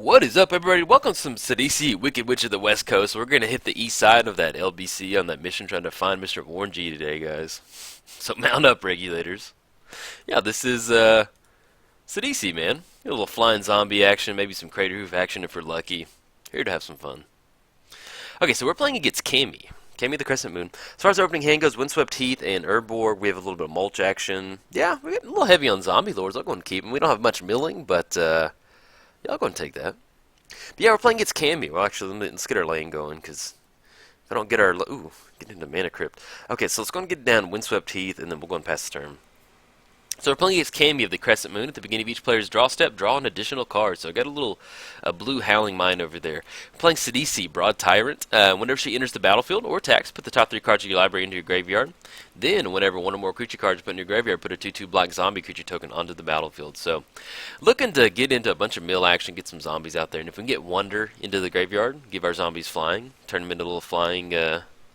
What is up, everybody? Welcome to some Sidisi, Wicked Witch of the West Coast. We're going to hit the east side of that LBC on that mission trying to find Mr. Warren G today, guys. So mount up, regulators. Yeah, this is Sidisi, man. A little flying zombie action, maybe some crater hoof action if we're lucky. Here to have some fun. Okay, so we're playing against Cammy. Cammy the Crescent Moon. As far as our opening hand goes, Windswept Heath and Urborg. We have a little bit of mulch action. Yeah, we're getting a little heavy on zombie lords. I'll go and keep them. We don't have much milling, but yeah, I'll go and take that. But yeah, we're playing against Cammy. Well, actually, let's get our lane going, because if I don't get our... Ooh, get into Mana Crypt. Okay, so let's go and get down Windswept Heath, and then we'll go and pass the turn. So we're playing against Cammy of the Crescent Moon. At the beginning of each player's draw step, draw an additional card. So I got a little blue Howling Mine over there. We're playing Sidisi, Broad Tyrant. Whenever she enters the battlefield or attacks, put the top 3 cards of your library into your graveyard. Then, whenever one or more creature cards are put in your graveyard, put a 2/2 black zombie creature token onto the battlefield. So, looking to get into a bunch of mill action, get some zombies out there. And if we can get Wonder into the graveyard, give our zombies flying, turn them into little flying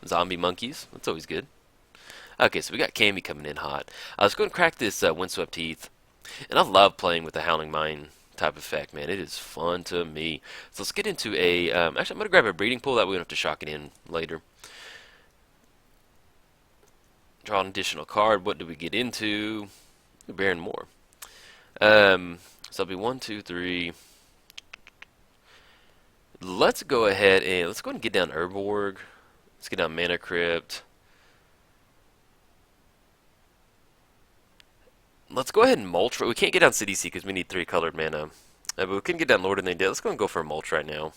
zombie monkeys, that's always good. Okay, so we got Cammy coming in hot. Let's go and crack this Windswept Heath. And I love playing with the Howling Mine type effect, man. It is fun to me. So let's get into a... actually, I'm going to grab a breeding pool. That way we don't have to shock it in later. Draw an additional card. What do we get into? Baron more. So it'll be 1, 2, 3. Let's go ahead and get down Urborg. Let's get down Mana Crypt. Let's go ahead and mulch. We can't get down Sidisi because we need 3 colored mana. But we can get down Lord and the Dead. Let's go and go for a mulch right now.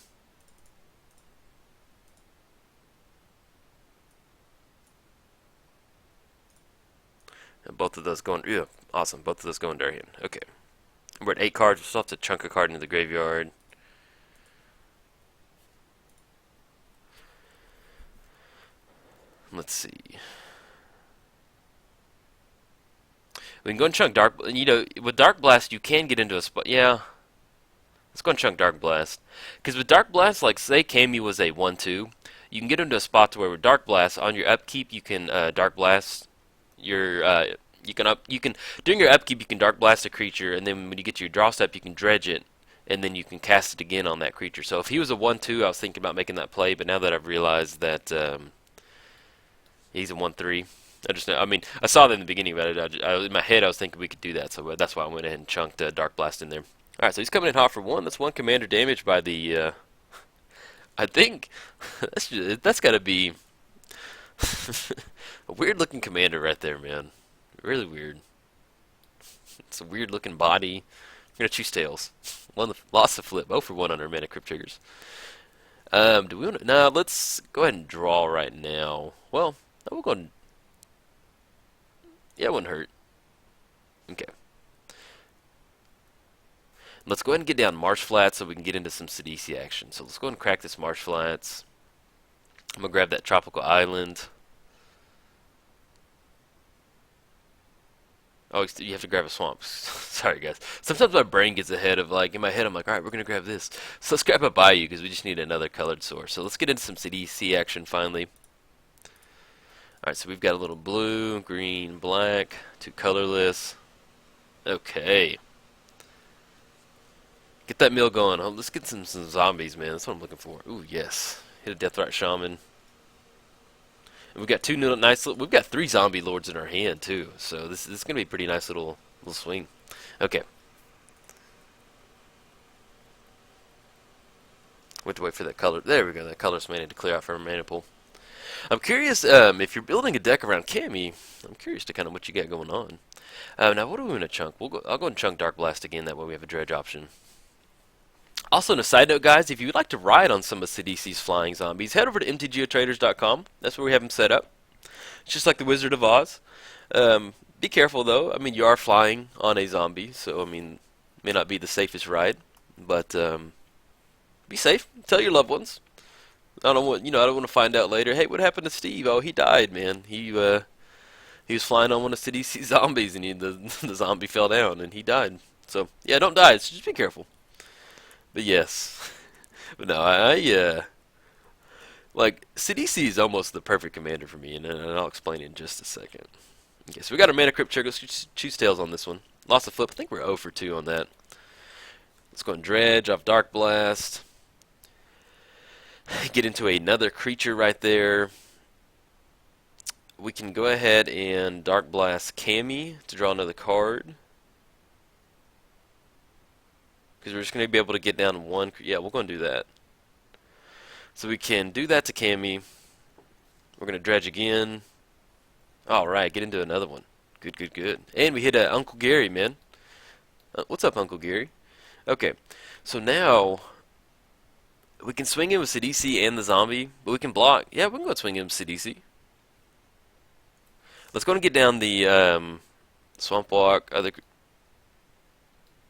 And both of those going... Yeah, awesome. Both of those going to our hand. Okay. We're at 8 cards. We still have to chunk a card into the graveyard. Let's see. We can go and chunk Dark... You know, with Dark Blast, you can get into a spot... Yeah. Let's go and chunk Dark Blast. Because with Dark Blast, like, say Cammy was a 1/2, you can get into a spot to where with Dark Blast, on your upkeep, you can Dark Blast your... During your upkeep, you can Dark Blast a creature, and then when you get to your draw step, you can dredge it, and then you can cast it again on that creature. So if he was a 1/2, I was thinking about making that play, but now that I've realized that he's a 1/3... I mean, I saw that in the beginning, but in my head I was thinking we could do that, so that's why I went ahead and chunked Dark Blast in there. Alright, so he's coming in hot for 1. That's 1 commander damage by the, I think, that's got to be a weird-looking commander right there, man. Really weird. It's a weird-looking body. I'm going to choose Tails. Lost the flip. 0 for 1 on our Mana Crypt triggers. Do we want to... Nah, let's go ahead and draw right now. Well, we'll go and... Yeah, it wouldn't hurt. Okay. Let's go ahead and get down Marsh Flats so we can get into some Sidisi action. So let's go ahead and crack this Marsh Flats. I'm going to grab that Tropical Island. Oh, you have to grab a swamp. Sorry, guys. Sometimes my brain gets ahead of, like, in my head, I'm like, alright, we're going to grab this. So let's grab a Bayou because we just need another colored source. So let's get into some Sidisi action finally. Alright, so we've got a little blue, green, black, 2 colorless. Okay. Get that mill going. Oh, let's get some zombies, man. That's what I'm looking for. Ooh, yes. Hit a Deathrite Shaman. And we've got 2 nice little... We've got 3 zombie lords in our hand, too. So this is going to be a pretty nice little swing. Okay. We have to wait for that color. There we go. That colorless mana to clear out from our mana pool. I'm curious, if you're building a deck around Cammy, I'm curious to kind of what you got going on. Now, what are we going to chunk? I'll go and chunk Dark Blast again, that way we have a dredge option. Also, on a side note, guys, if you would like to ride on some of Sidisi's flying zombies, head over to MTGOTraders.com. That's where we have them set up. It's just like the Wizard of Oz. Be careful, though. I mean, you are flying on a zombie, so, I mean, it may not be the safest ride. But, be safe. Tell your loved ones. I don't want to find out later. Hey, what happened to Steve? Oh, he died, man. He was flying on one of Sidisi's zombies, and the zombie fell down, and he died. So yeah, don't die. So just be careful. But yes, but no, like Sidisi is almost the perfect commander for me, and I'll explain in just a second. Okay, so we got our Mana Crypt trigger. Let's choose Tails on this one. Lost a flip. I think we're 0 for 2 on that. Let's go and dredge off Dark Blast. Get into another creature right there. We can go ahead and Dark Blast Cammy to draw another card. Because we're just going to be able to get down one. Yeah, we're going to do that. So we can do that to Cammy. We're going to dredge again. Alright, get into another one. Good, good, good. And we hit Uncle Gary, man. What's up, Uncle Gary? Okay, so now we can swing in with Sidisi and the zombie, but we can block. Yeah, we can go swing in with Sidisi. Let's go and get down the Swamp Walk.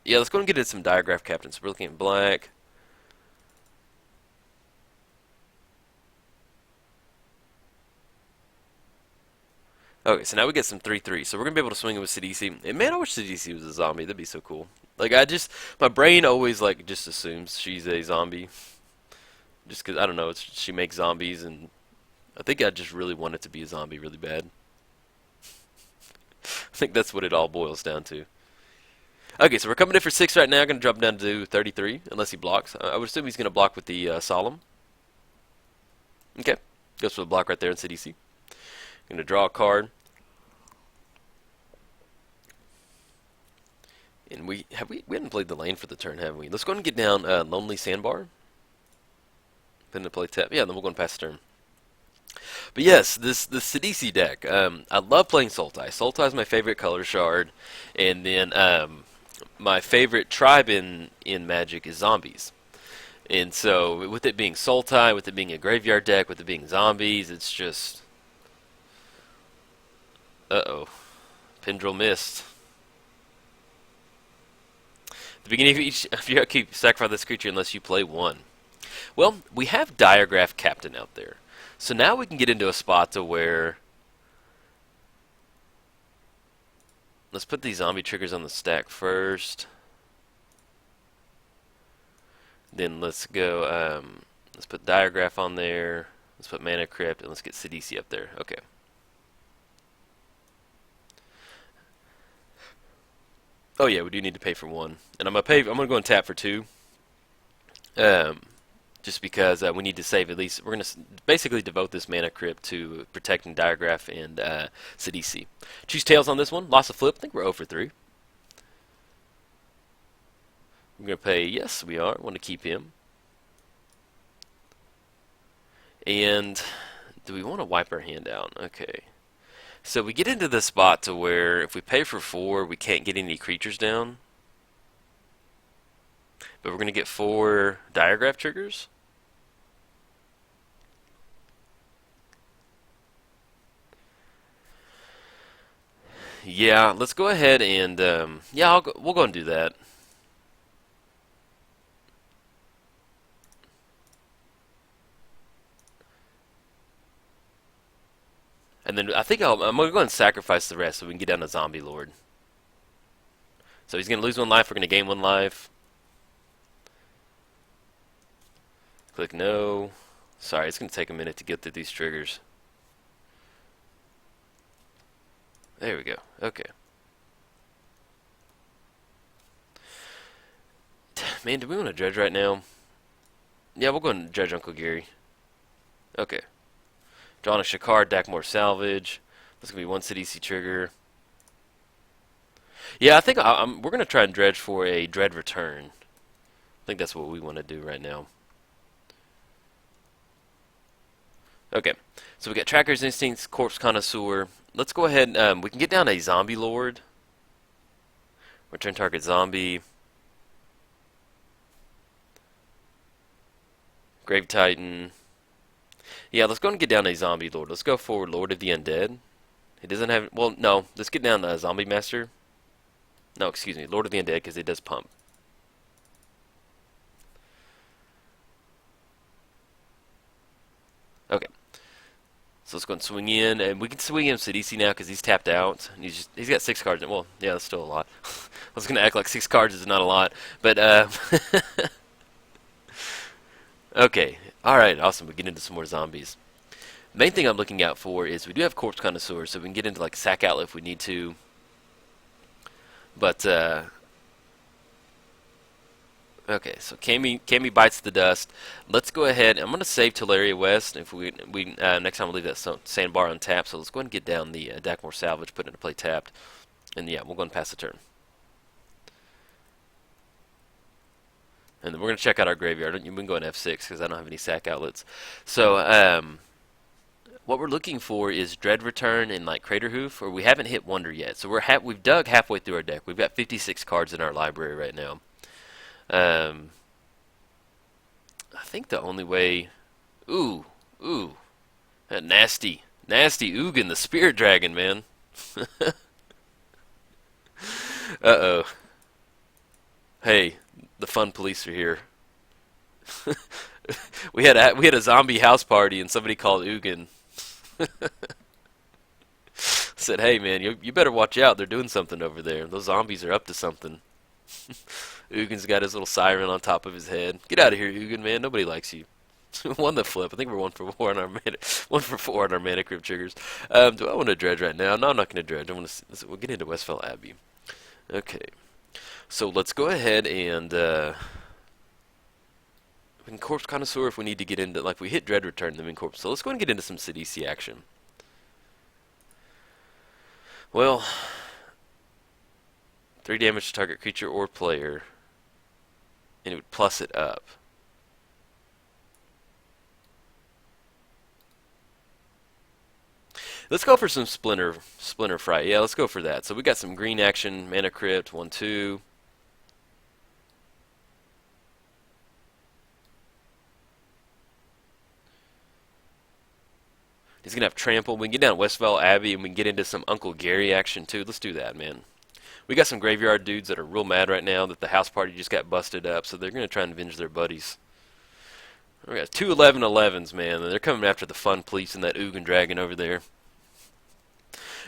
Yeah, let's go and get into some Diagraph Captains. So we're looking at black. Okay, so now we get some 3/3. So we're gonna be able to swing it with Sidisi. And man, I wish Sidisi was a zombie. That'd be so cool. Like my brain always like just assumes she's a zombie, just 'cause I don't know. She makes zombies, and I think I just really want it to be a zombie really bad. I think that's what it all boils down to. Okay, so we're coming in for 6 right now. Gonna drop down to 33, unless he blocks. I would assume he's gonna block with the Solemn. Okay, goes for the block right there in Sidisi. Gonna draw a card. And we hadn't played the lane for the turn, haven't we? Let's go ahead and get down Lonely Sandbar. Then to play tap. Yeah, then we'll go and pass the turn. But yes, the Sidisi deck. I love playing Sultai. Sultai is my favorite color shard, and then my favorite tribe in Magic is zombies. And so with it being Sultai, with it being a graveyard deck, with it being zombies, it's just Pendril missed. The beginning of each, if you keep sacrifice this creature unless you play one. Well, we have Diagraph Captain out there, so now we can get into a spot to where let's put these zombie triggers on the stack first. Then let's go. Let's put Diagraph on there. Let's put Mana Crypt, and let's get Sidisi up there. Okay. Oh yeah, we do need to pay for one, and I'm gonna go and tap for 2, just because we need to save at least. We're gonna basically devote this Mana Crypt to protecting Diagraph and Sidisi. Choose tails on this one. Loss of flip. I think we're 0 for 3. We're gonna pay. Yes, we are. Want to keep him. And do we want to wipe our hand out? Okay. So we get into the spot to where if we pay for 4, we can't get any creatures down. But we're going to get 4 Diagraph triggers. Yeah, let's go ahead and, yeah, we'll go and do that. And then I think I'm going to go and sacrifice the rest so we can get down to Zombie Lord. So he's going to lose 1 life. We're going to gain 1 life. Click no. Sorry, it's going to take a minute to get through these triggers. There we go. Okay. Man, do we want to dredge right now? Yeah, we'll go and dredge Uncle Gary. Okay. Drawing a Shakar, Dakmor Salvage. That's going to be 1 Sidisi trigger. Yeah, I think we're going to try and dredge for a Dread Return. I think that's what we want to do right now. Okay, so we got Tracker's Instincts, Corpse Connoisseur. Let's go ahead, we can get down a Zombie Lord. Return target zombie. Grave Titan. Yeah, let's go and get down a Zombie Lord. Let's go for Lord of the Undead. It doesn't have, well, no, let's get down a Zombie Master. No, excuse me, Lord of the Undead, because it does pump. Okay. So let's go and swing in, and we can swing in Sidisi now because he's tapped out. And he's got 6 cards. Well, yeah, that's still a lot. I was gonna act like 6 cards is not a lot, but okay, all right, awesome. We get into some more zombies. The main thing I'm looking out for is we do have Corpse Connoisseur, so we can get into like Sack Outlet if we need to. But Okay, so Cammy bites the dust. Let's go ahead. I'm gonna save Teleria West. If we next time we'll leave that sandbar untapped. So let's go ahead and get down the Dakmore Salvage, put it into play tapped, and yeah, we'll go and pass the turn. And then we're gonna check out our graveyard. We can go in F6 because I don't have any sack outlets. So what we're looking for is Dread Return and like Crater Hoof, or we haven't hit Wonder yet. So we've dug halfway through our deck. We've got 56 cards in our library right now. I think the only way. Ooh, that nasty Ugin, the Spirit Dragon, man. Uh-oh. Hey, the fun police are here. we had a zombie house party and somebody called Ugin. Said, "Hey man, you better watch out. They're doing something over there. Those zombies are up to something." Ugin's got his little siren on top of his head. Get out of here, Ugin, man. Nobody likes you. Won the flip. I think we're 1 for 4 on our mana crypt triggers. Do I want to dredge right now? No, I'm not going to dredge. We'll get into Westfall Abbey. Okay. So let's go ahead and we can Corpse Connoisseur if we need to get into, like, we hit Dread Return, then we can Corpse. So let's go ahead and get into some Sidisi action. Well, 3 damage to target creature or player, and it would plus it up. Let's go for some Splinter Fright. Yeah, let's go for that. So we got some green action, Mana Crypt, 1/2. He's gonna have Trample. We can get down Westfall Abbey and we can get into some Uncle Gary action too. Let's do that, man. We got some graveyard dudes that are real mad right now that the house party just got busted up, so they're gonna try and avenge their buddies. We got 2 11/11s, man, and they're coming after the fun police and that Ugin dragon over there.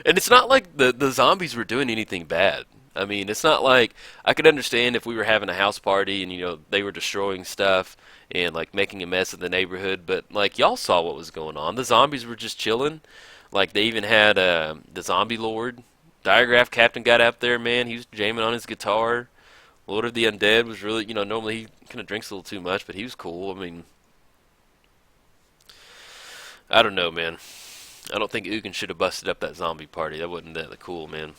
And it's not like the zombies were doing anything bad. I mean, it's not like, I could understand if we were having a house party and, you know, they were destroying stuff and, like, making a mess of the neighborhood, but, like, y'all saw what was going on. The zombies were just chilling. Like, they even had the Zombie Lord. Diagraph Captain got out there, man. He was jamming on his guitar. Lord of the Undead was really, you know, normally he kind of drinks a little too much, but he was cool. I mean, I don't know, man. I don't think Ugin should have busted up that zombie party. That wasn't that cool, man.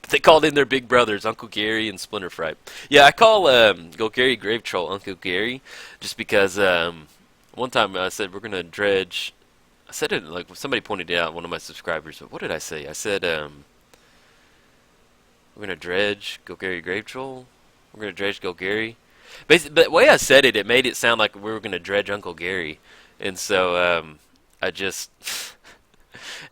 But they called in their big brothers, Uncle Gary and Splinter Fright. Yeah, I call Golgari Grave Troll Uncle Gary just because one time I said we're going to dredge. I said it like somebody pointed it out, one of my subscribers, but what did I say? I said we're going to dredge Golgari Grave Troll. We're going to dredge Golgari. Basically, but the way I said it, it made it sound like we were going to dredge Uncle Gary. And so I just,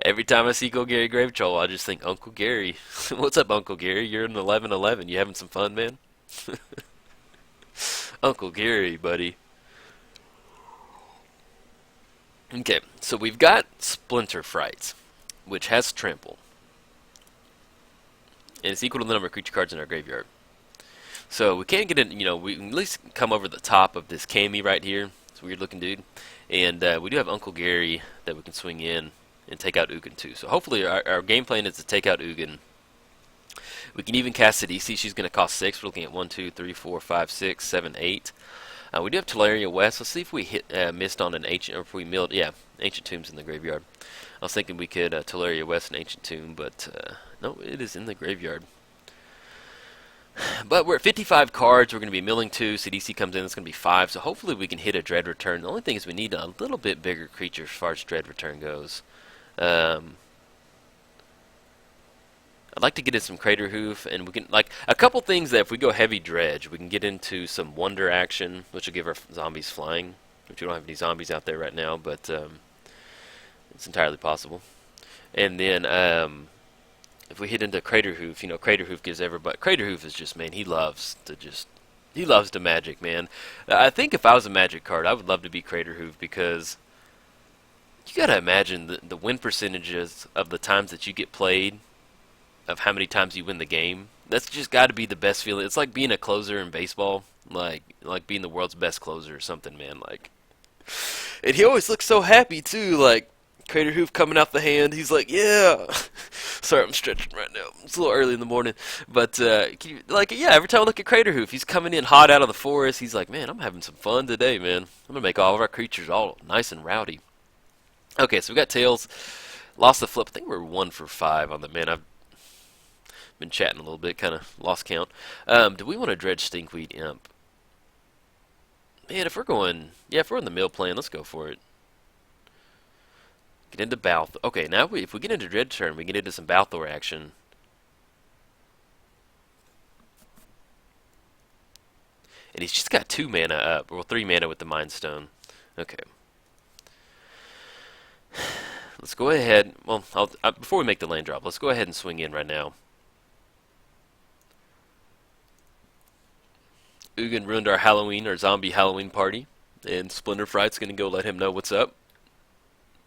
every time I see Golgari Grave Troll, I just think, Uncle Gary. What's up, Uncle Gary? You're in 11/11. You having some fun, man? Uncle Gary, buddy. Okay, so we've got Splinter Fright, which has Trample. And it's equal to the number of creature cards in our graveyard. So we can't get in, you know, we can at least come over the top of this Cammy right here. It's a weird looking dude. And we do have Uncle Gary that we can swing in and take out Ugin too. So hopefully our game plan is to take out Ugin. We can even cast Sidisi. She's going to cost 6. We're looking at 1, 2, 3, 4, 5, 6, 7, 8. We do have Teleria West. Let's see if we missed on an ancient, or if we milled, yeah, Ancient Tomb's in the graveyard. I was thinking we could Teleria West an Ancient Tomb, but no, it is in the graveyard. But we're at 55 cards. We're going to be milling 2. CDC comes in. It's going to be 5. So hopefully we can hit a Dread Return. The only thing is we need a little bit bigger creature as far as Dread Return goes. I'd like to get in some Crater Hoof, and we can, like, a couple things that if we go heavy dredge, we can get into some Wonder action, which will give our zombies flying, which we don't have any zombies out there right now, but it's entirely possible. And then if we hit into Crater Hoof, you know, Crater Hoof gives everybody, Crater Hoof is just, man, he loves to magic, man. I think if I was a magic card, I would love to be Crater Hoof, because you gotta imagine the win percentages of the times that you get played, of how many times you win the game. That's just got to be the best feeling. It's like being a closer in baseball, like being the world's best closer or something, man. Like, and he always looks so happy too, like Crater Hoof coming out the hand. He's like, yeah. Sorry, I'm stretching right now. It's a little early in the morning, but yeah. Every time I look at Crater Hoof, he's coming in hot out of the forest. He's like, man, I'm having some fun today, man. I'm gonna make all of our creatures all nice and rowdy. Okay, so we got Tails. Lost the flip. I think we're 1 for 5 on the man. I've been chatting a little bit, kind of lost count. Do we want to dredge Stinkweed Imp? Man, if we're going, yeah, if we're in the mill plan, let's go for it. Get into Balth. Okay, now if we get into Dredge turn, we get into some Balthor action. And he's just got 2 mana up, or 3 mana with the Mind Stone. Okay. Let's go ahead. Well, before we make the land drop, let's go ahead and swing in right now. Ugin ruined our Halloween, our zombie Halloween party, and Splinter Fright's gonna go let him know what's up.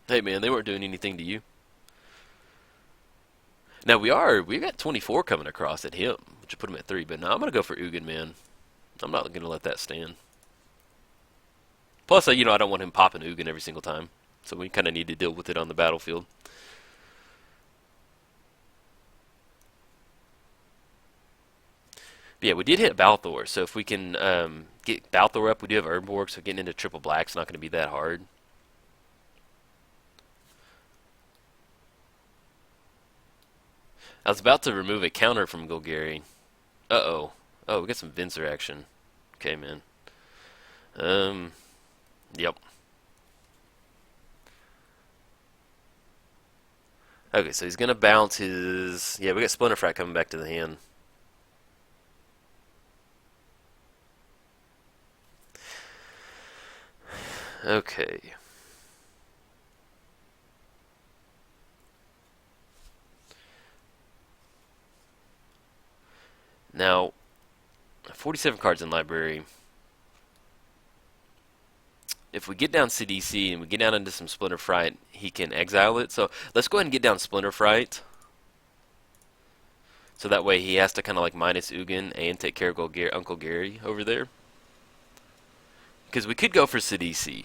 Hey man, they weren't doing anything to you. Now we've got 24 coming across at him, which will put him at 3, but now I'm gonna go for Ugin, man. I'm not gonna let that stand. Plus, I don't want him popping Ugin every single time, so we kind of need to deal with it on the battlefield. But yeah, we did hit Balthor, so if we can get Balthor up, we do have Urborg, so getting into triple black's not going to be that hard. I was about to remove a counter from Golgari. Uh-oh. Oh, we got some Vincer action. Okay, man. Yep. Okay, so he's going to bounce his... Yeah, we got Splinter Frat coming back to the hand. Okay. Now, 47 cards in library. If we get down Sidisi and we get down into some Splinter Fright, he can exile it. So let's go ahead and get down Splinter Fright. So that way he has to kind of like minus Ugin and take care of Uncle Gary over there. Because we could go for Sidisi.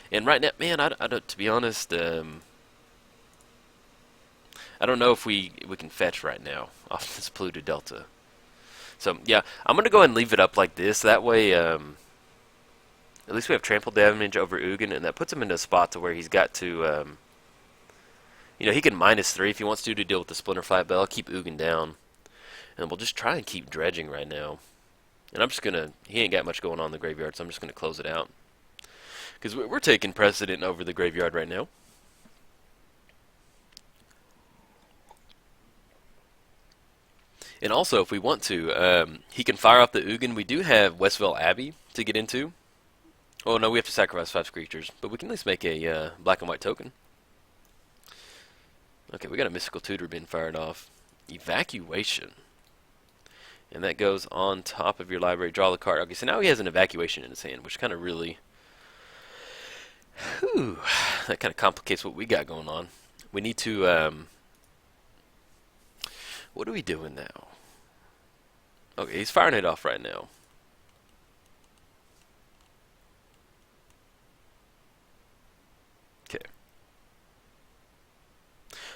And right now, man, I don't, to be honest, I don't know if we can fetch right now off this Pluto Delta. So, yeah, I'm going to go ahead and leave it up like this. That way, at least we have trample damage over Ugin, and that puts him in a spot to where he's got to, he can -3 if he wants to deal with the Splinter Fight, but I'll keep Ugin down. And we'll just try and keep dredging right now. And I'm just going to, he ain't got much going on in the graveyard, so I'm just going to close it out. Because we're taking precedent over the graveyard right now. And also, if we want to, he can fire off the Ugin. We do have Westville Abbey to get into. Oh, no, we have to sacrifice 5 creatures. But we can at least make a black and white token. Okay, we got a Mystical Tutor being fired off. Evacuation. And that goes on top of your library. Draw the card. Okay, so now he has an Evacuation in his hand, which kind of really... Whew, that kind of complicates what we got going on. We need to... what are we doing now? Okay, he's firing it off right now. Okay.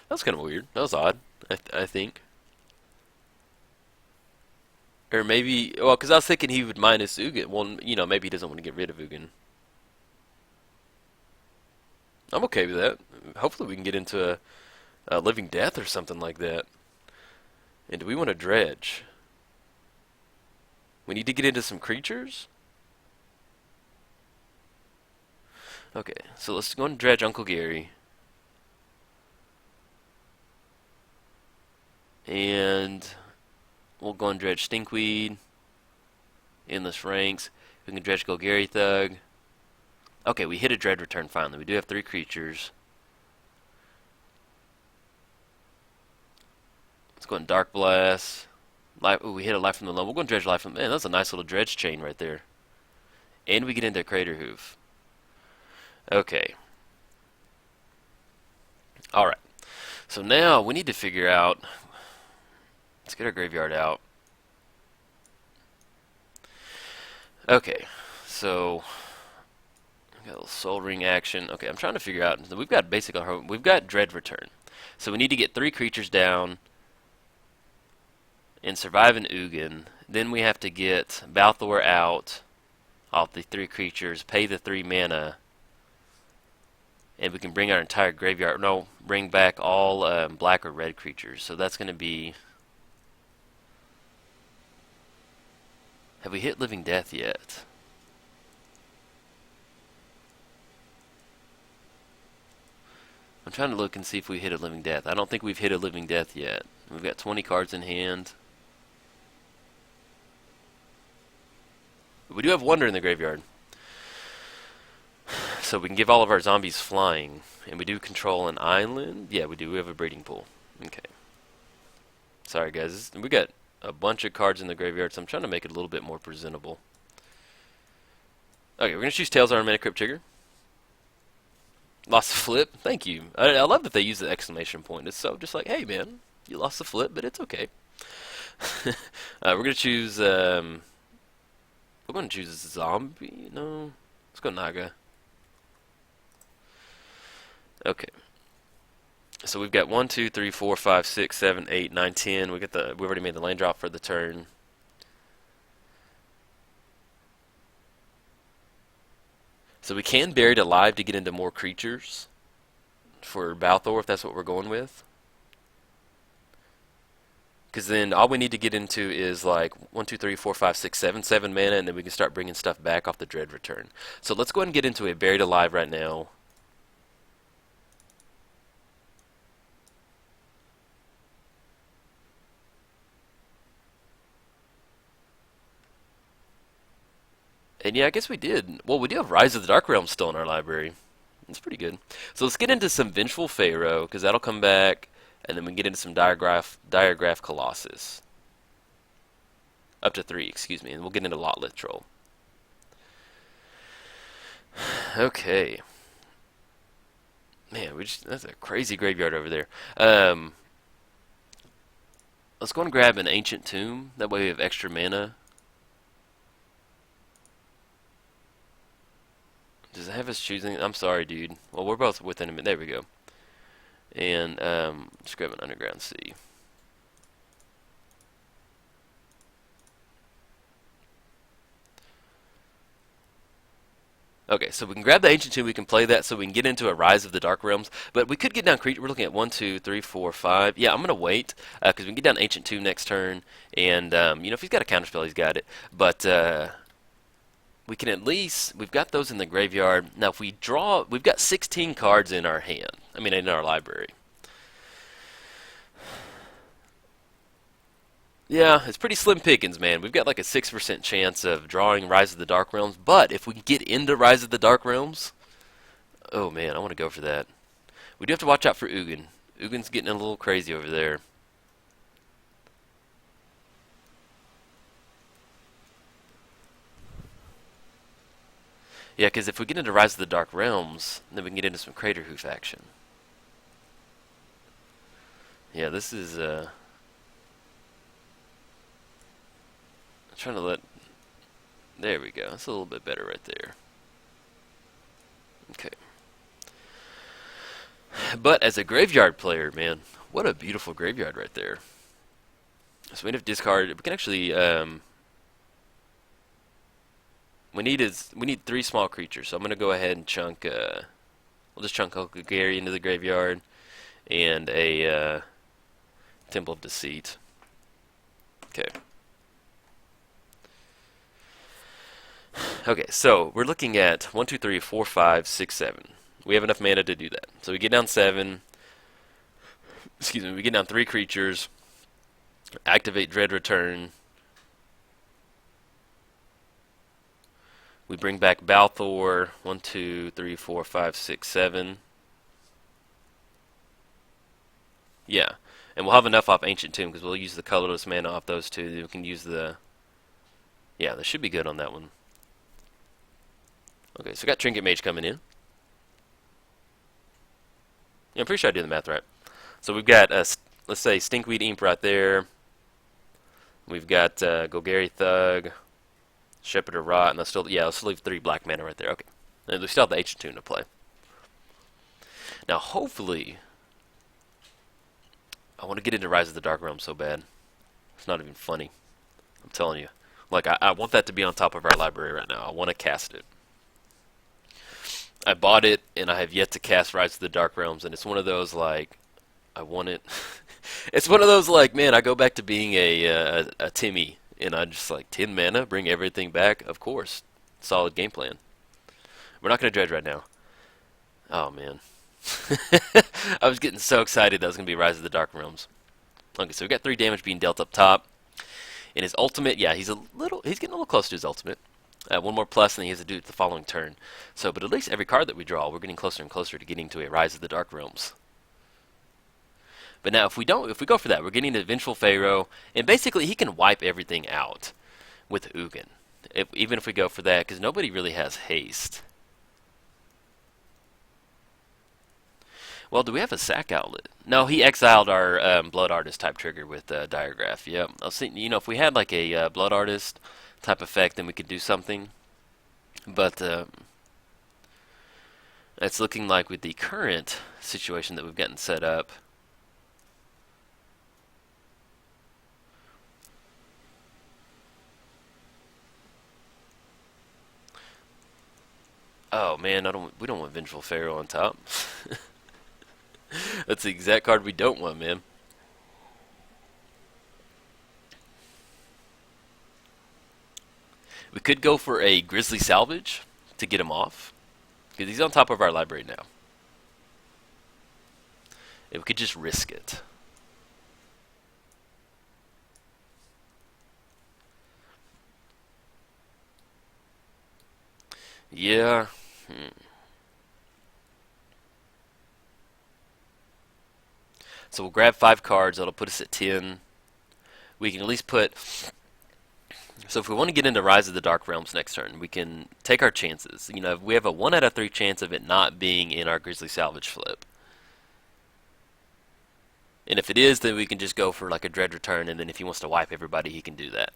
That was kind of weird. That was odd, I think. Or maybe, well, because I was thinking he would minus Ugin. Well, maybe he doesn't want to get rid of Ugin. I'm okay with that. Hopefully we can get into a Living Death or something like that. And do we want to dredge? We need to get into some creatures? Okay, so let's go and dredge Uncle Gary. And we'll go and dredge Stinkweed. Endless Ranks. We can dredge Golgari Thug. Okay, we hit a Dread Return finally. We do have 3 creatures. Let's go in Dark Blast. Ooh, we hit a Life from the Loam. We'll go and dredge Life from... Man, that's a nice little dredge chain right there. And we get into Crater Hoof. Okay. Alright. So now we need to figure out... Let's get our graveyard out. Okay. So... Got a little Soul Ring action. Okay, I'm trying to figure out. We've got we've got Dread Return, so we need to get 3 creatures down and survive an Ugin. Then we have to get Balthor out off the 3 creatures, pay the 3 mana, and we can bring our entire graveyard. No, bring back all black or red creatures. So that's going to be. Have we hit Living Death yet? I'm trying to look and see if we hit a Living Death. I don't think we've hit a Living Death yet. We've got 20 cards in hand. But we do have Wonder in the graveyard. So we can give all of our zombies flying. And we do control an island. Yeah, we do. We have a breeding pool. Okay. Sorry, guys. We got a bunch of cards in the graveyard, so I'm trying to make it a little bit more presentable. Okay, we're going to choose Tails Mana Crypt Trigger. Lost the flip. Thank you. I love that they use the exclamation point. It's so just like, hey, man, you lost the flip, but it's okay. We're going to choose... we're going to choose Zombie. No. Let's go Naga. Okay. So we've got 1, 2, 3, 4, 5, 6, 7, 8, 9, 10. We already made the land drop for the turn. So we can Buried Alive to get into more creatures for Balthor if that's what we're going with. Because then all we need to get into is like 1, 2, 3, 4, 5, 6, 7, 7 mana, and then we can start bringing stuff back off the Dread Return. So let's go ahead and get into a Buried Alive right now. And yeah, I guess we did. Well, we do have Rise of the Dark Realms still in our library. It's pretty good. So let's get into some Vengeful Pharaoh, because that'll come back, and then we can get into some Diregraph Colossus. Up to 3, excuse me, and we'll get into Lotlith Troll. Okay. Man, that's a crazy graveyard over there. Let's go and grab an Ancient Tomb. That way we have extra mana. Does it have us choosing? I'm sorry, dude. Well, we're both within a minute. There we go. And just grab an Underground Sea. Okay, so we can grab the Ancient Tomb. We can play that so we can get into a Rise of the Dark Realms. But we could get down creature. We're looking at 1, 2, 3, 4, 5. Yeah, I'm going to wait because we can get down Ancient Tomb next turn. And, you know, if he's got a counterspell, he's got it. But we can at least, we've got those in the graveyard. Now, if we draw, we've got 16 cards in our hand. I mean, in our library. Yeah, it's pretty slim pickings, man. We've got like a 6% chance of drawing Rise of the Dark Realms, but if we can get into Rise of the Dark Realms, oh man, I want to go for that. We do have to watch out for Ugin. Ugin's getting a little crazy over there. Yeah, because if we get into Rise of the Dark Realms, then we can get into some Crater Hoof action. Yeah, this is, trying to let... There we go. That's a little bit better right there. Okay. But as a graveyard player, man, what a beautiful graveyard right there. So we have discard. We can actually... we need 3 small creatures. So I'm going to go ahead and chunk... we'll just chunk Uncle Gary into the graveyard. And a Temple of Deceit. Okay. Okay, so we're looking at 1, 2, 3, 4, 5, 6, 7. We have enough mana to do that. So we get down 7. Excuse me, we get down 3 creatures. Activate Dread Return. We bring back Balthor. 1, 2, 3, 4, 5, 6, 7. Yeah, and we'll have enough off Ancient Tomb because we'll use the colorless mana off those 2. We can use the... Yeah, that should be good on that one. Okay, so we got Trinket Mage coming in. Yeah, I'm pretty sure I did the math right. So we've got, let's say, Stinkweed Imp right there. We've got Golgari Thug, Shepherd of Rot, and let's still leave 3 black mana right there. Okay, And we still have the Ancient Tomb to play. Now, hopefully, I want to get into Rise of the Dark Realm so bad. It's not even funny. I'm telling you. Like, I want that to be on top of our library right now. I want to cast it. I bought it, and I have yet to cast Rise of the Dark Realms, and it's one of those, like, I want it. It's one of those, like, man, I go back to being a Timmy, and I'm just like, 10 mana, bring everything back? Of course. Solid game plan. We're not going to dredge right now. Oh, man. I was getting so excited that was going to be Rise of the Dark Realms. Okay, so we got 3 damage being dealt up top. In his ultimate, yeah, he's getting a little close to his ultimate. 1 more plus, and he has to do it the following turn. So, but at least every card that we draw, we're getting closer and closer to getting to a Rise of the Dark Realms. But now, if we go for that, we're getting the Vengeful Pharaoh, and basically he can wipe everything out with Ugin. Even if we go for that, because nobody really has haste. Well, do we have a sack outlet? No, he exiled our Blood Artist type trigger with Diagraph. Yep. I was thinking, if we had like a Blood Artist type effect, then we could do something. But it's looking like with the current situation that we've gotten set up. Oh man, we don't want Vengeful Pharaoh on top. That's the exact card we don't want, man. We could go for a Grizzly Salvage to get him off, because he's on top of our library now. And we could just risk it. Yeah. So we'll grab 5 cards. That'll put us at 10. We can at least put... So if we want to get into Rise of the Dark Realms next turn, we can take our chances. We have a 1 out of 3 chance of it not being in our Grizzly Salvage flip. And if it is, then we can just go for like a Dread Return, and then if he wants to wipe everybody, he can do that.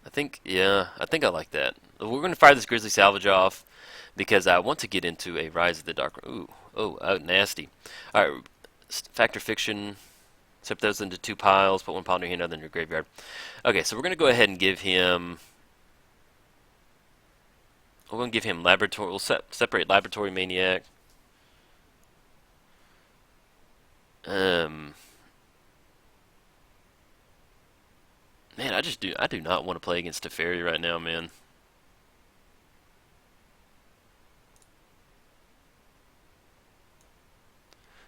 I think I like that. We're going to fire this Grizzly Salvage off because I want to get into a Rise of the Dark. Ooh, oh, nasty. All right, Factor Fiction. Set those into 2 piles. Put 1 pile in your hand, other in your graveyard. Okay, so we're going to go ahead and give him. We're going to give him Laboratory. We'll separate Laboratory Maniac. Man, I do not want to play against Teferi right now, man.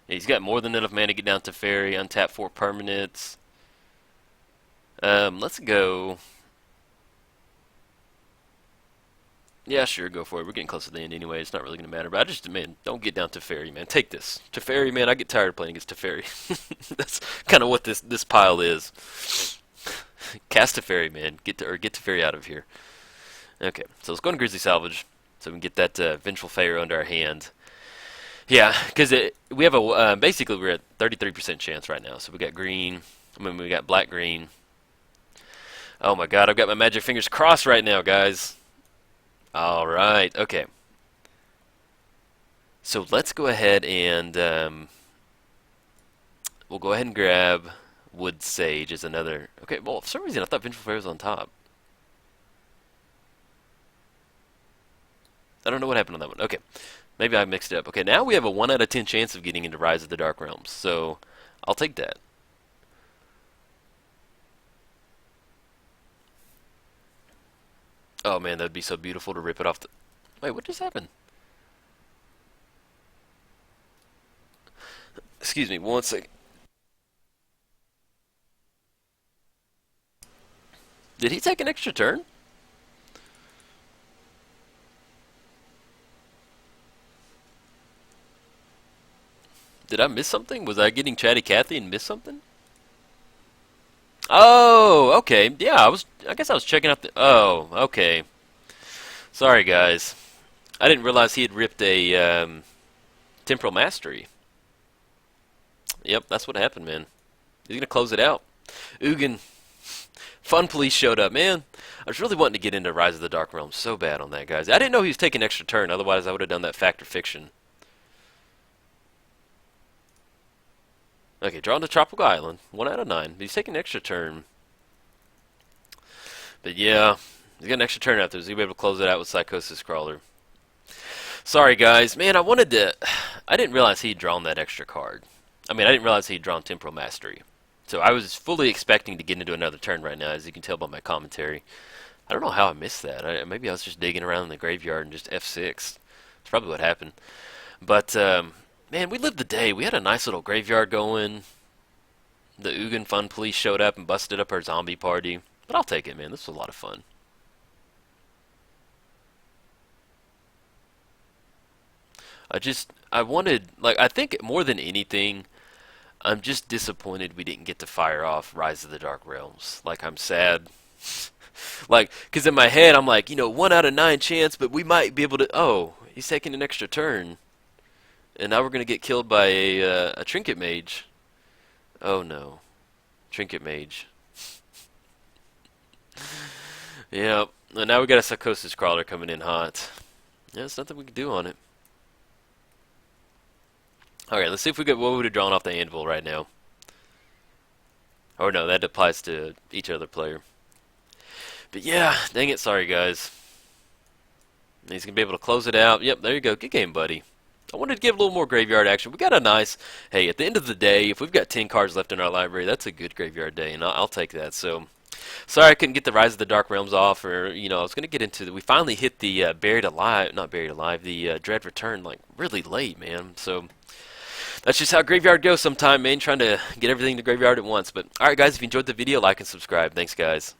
Yeah, he's got more than enough mana to get down Teferi, untap 4 permanents. Let's go. Yeah, sure, go for it. We're getting close to the end anyway. It's not really going to matter. But man, don't get down Teferi, man. Take this. Teferi, man, I get tired of playing against Teferi. That's kind of what this pile is. Cast Teferi, man. Get Teferi out of here. Okay, so let's go to Grizzly Salvage so we can get that Vengeful Pharaoh under our hand. Yeah, because we have a basically we're at 33% chance right now. So we got green. We got black-green. Oh my God, I've got my magic fingers crossed right now, guys. All right, okay. So let's go ahead and we'll go ahead and grab Wood Sage as another. Okay, well, for some reason I thought Vengeful Pharaoh was on top. I don't know what happened on that one. Okay, maybe I mixed it up. Okay, now we have a 1 out of 10 chance of getting into Rise of the Dark Realms, so I'll take that. Oh man, that'd be so beautiful to rip it off the... Wait, what just happened? Excuse me, 1 second. Did he take an extra turn? Did I miss something? Was I getting chatty Cathy and miss something? Oh, okay. Yeah, I guess I was checking out the... Oh, okay. Sorry, guys. I didn't realize he had ripped a Temporal Mastery. Yep, that's what happened, man. He's gonna close it out. Ugin Fun Police showed up, man. I was really wanting to get into Rise of the Dark Realms so bad on that, guys. I didn't know he was taking extra turn, otherwise I would have done that Fact or Fiction. Okay, drawn to Tropical Island. 1 out of 9. He's taking extra turn. But yeah, he's got an extra turn after. He's going to be able to close it out with Psychosis Crawler. Sorry, guys. Man, I wanted to... I didn't realize he'd drawn that extra card. I mean, I didn't realize he'd drawn Temporal Mastery. So I was fully expecting to get into another turn right now, as you can tell by my commentary. I don't know how I missed that. Maybe I was just digging around in the graveyard and just F6. That's probably what happened. But, man, we lived the day. We had a nice little graveyard going. The Ugin Fun Police showed up and busted up our zombie party. But I'll take it, man. This was a lot of fun. I wanted, like, I think more than anything, I'm just disappointed we didn't get to fire off Rise of the Dark Realms. Like, I'm sad. Like, because in my head, I'm like, 1 out of 9 chance, but we might be able to, oh, he's taking an extra turn. And now we're going to get killed by a Trinket Mage. Oh, no. Trinket Mage. Yeah, and now we got a Psychosis Crawler coming in hot. Yeah, there's nothing we can do on it. Alright, let's see if we get what we would have drawn off the anvil right now. Or no, that applies to each other player. But yeah, dang it, sorry guys. He's going to be able to close it out. Yep, there you go. Good game, buddy. I wanted to give a little more graveyard action. We got a nice... Hey, at the end of the day, if we've got 10 cards left in our library, that's a good graveyard day, and I'll take that. So, sorry I couldn't get the Rise of the Dark Realms off, or, I was going to get into... We finally hit the Buried Alive... Not Buried Alive, the Dread Return, like, really late, man. So... That's just how graveyard goes sometime, man. Trying to get everything to graveyard at once. But, alright guys, if you enjoyed the video, like and subscribe. Thanks, guys.